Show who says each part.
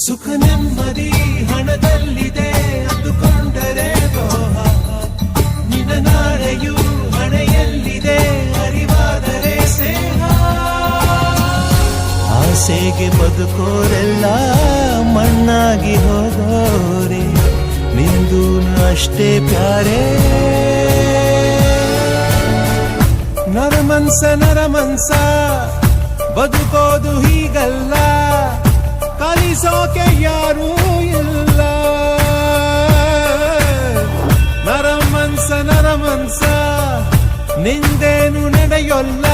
Speaker 1: ಸುಖ ನೆಮ್ಮದಿ ಹಣದಲ್ಲಿದೆ ಅಂದುಕೊಂಡರೆ ದ್ರೋಹ, ನಿನ್ನ ನಾಳೆಯು ಹಣೆಯಲ್ಲಿದೆ ಅರಿವಾದರೆ ಸ್ನೇಹ. ಆಸೆಗೆ ಬದುಕೋರೆಲ್ಲ ಮಣ್ಣಾಗಿ ಹೋಗೋರೆ, ನಿಂದು ಅಷ್ಟೇ ಪ್ಯಾರೆ. ನರಮನ್ಸ ಬದುಕೋದು ಹೀಗಲ್ಲ, ಕಲಿಸೋಕೆ ಯಾರೂ ಇಲ್ಲ. ನರಮನ್ಸ ನಿಂದೇನು ನಡೆಯೊಲ್ಲ,